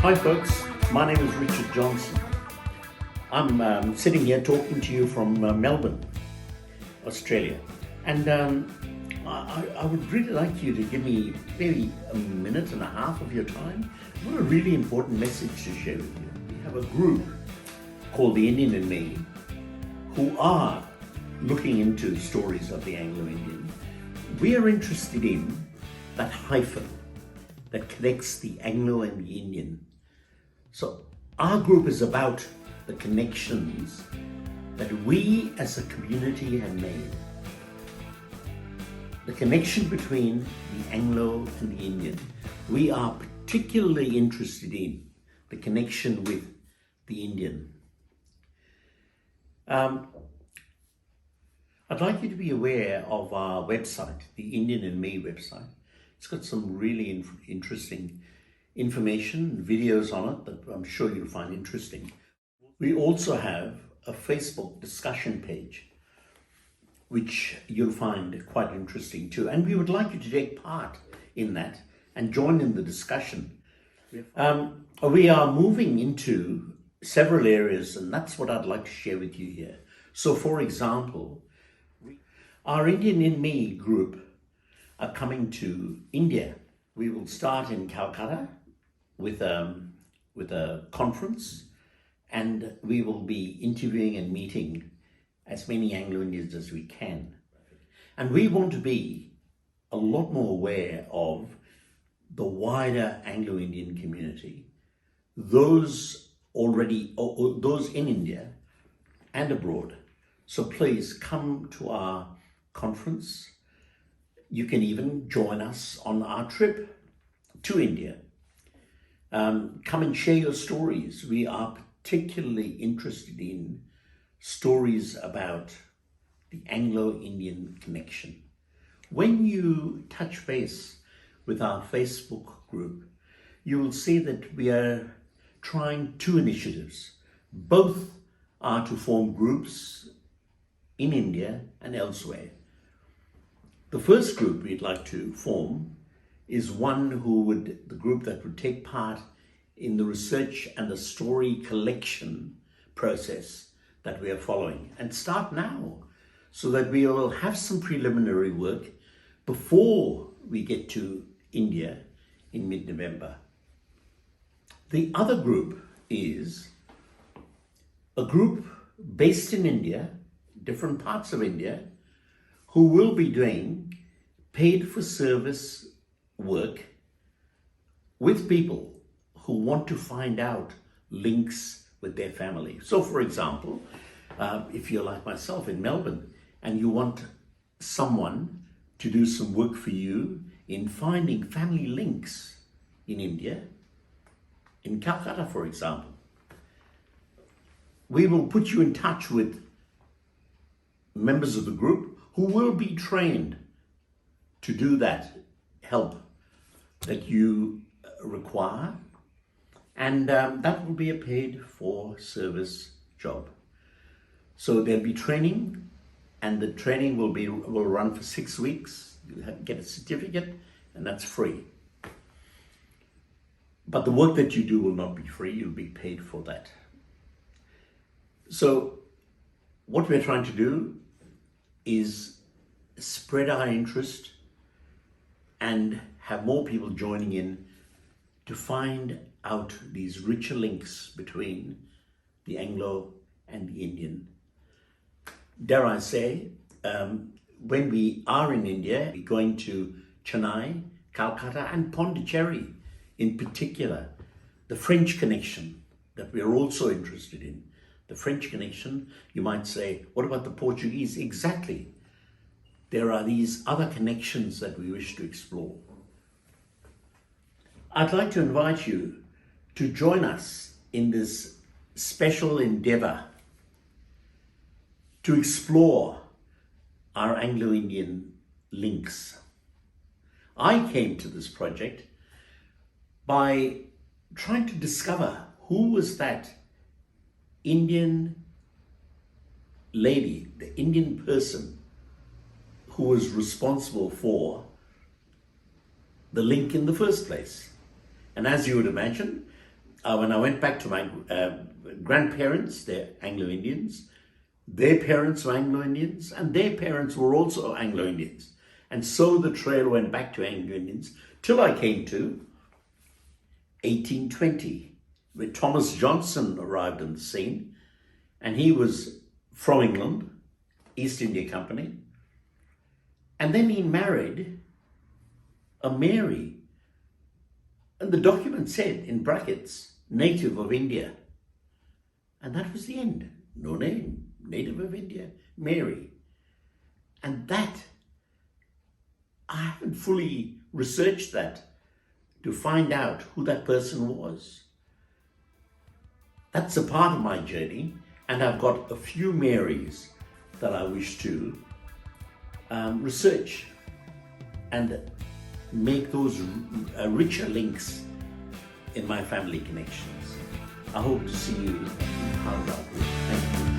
Hi folks, my name is Richard Johnson. I'm sitting here talking to you from Melbourne, Australia. And I would really like you to give me maybe a minute and a half of your time. I've got a really important message to share with you. We have a group called the Indian in Me who are looking into stories of the Anglo-Indian. We are interested in that hyphen that connects the Anglo and the Indian. So our group is about the connections that we as a community have made. The connection between the Anglo and the Indian. We are particularly interested in the connection with the Indian. I'd like you to be aware of our website, the Indian in Me website. It's got some really interesting information, videos on it that I'm sure you'll find interesting. We also have a Facebook discussion page, which you'll find quite interesting too. And we would like you to take part in that and join in the discussion. We are moving into several areas, and that's what I'd like to share with you here. So for example, our Indian in Me group are coming to India. We will start in Calcutta with a conference, and we will be interviewing and meeting as many Anglo-Indians as we can. And we want to be a lot more aware of the wider Anglo-Indian community, those in India and abroad. So please come to our conference. You can even join us on our trip to India. Come and share your stories. We are particularly interested in stories about the Anglo-Indian connection. When you touch base with our Facebook group, you will see that we are trying two initiatives. Both are to form groups in India and elsewhere. The first group we'd like to form is the group that would take part in the research and the story collection process that we are following, and start now so that we will have some preliminary work before we get to India in mid-November. The other group is a group based in India, different parts of India, who will be doing paid for service work with people who want to find out links with their family. So for example, if you're like myself in Melbourne and you want someone to do some work for you in finding family links in India, in Calcutta for example, we will put you in touch with members of the group who will be trained to do that help that you require, and that will be a paid for service job. So there'll be training, and the training will run for 6 weeks. You'll get a certificate, and that's free. But the work that you do will not be free. You'll be paid for that. So what we're trying to do is spread our interest and have more people joining in to find out these richer links between the Anglo and the Indian. Dare I say, when we are in India, we're going to Chennai, Calcutta and Pondicherry in particular. The French connection that we're also interested in. The French connection, you might say, what about the Portuguese? Exactly. There are these other connections that we wish to explore. I'd like to invite you to join us in this special endeavor to explore our Anglo-Indian links. I came to this project by trying to discover who was that Indian lady, the Indian person who was responsible for the link in the first place. And as you would imagine, when I went back to my grandparents, they're Anglo-Indians, their parents were Anglo-Indians, and their parents were also Anglo-Indians. And so the trail went back to Anglo-Indians till I came to 1820, where Thomas Johnson arrived on the scene, and he was from England, East India Company, and then he married a Mary, and the document said in brackets, native of India, and that was the end. No name, native of India, Mary. And that, I haven't fully researched that to find out who that person was. That's a part of my journey, and I've got a few Marys that I wish to research and make those richer links in my family connections. I hope to see you in Thank you.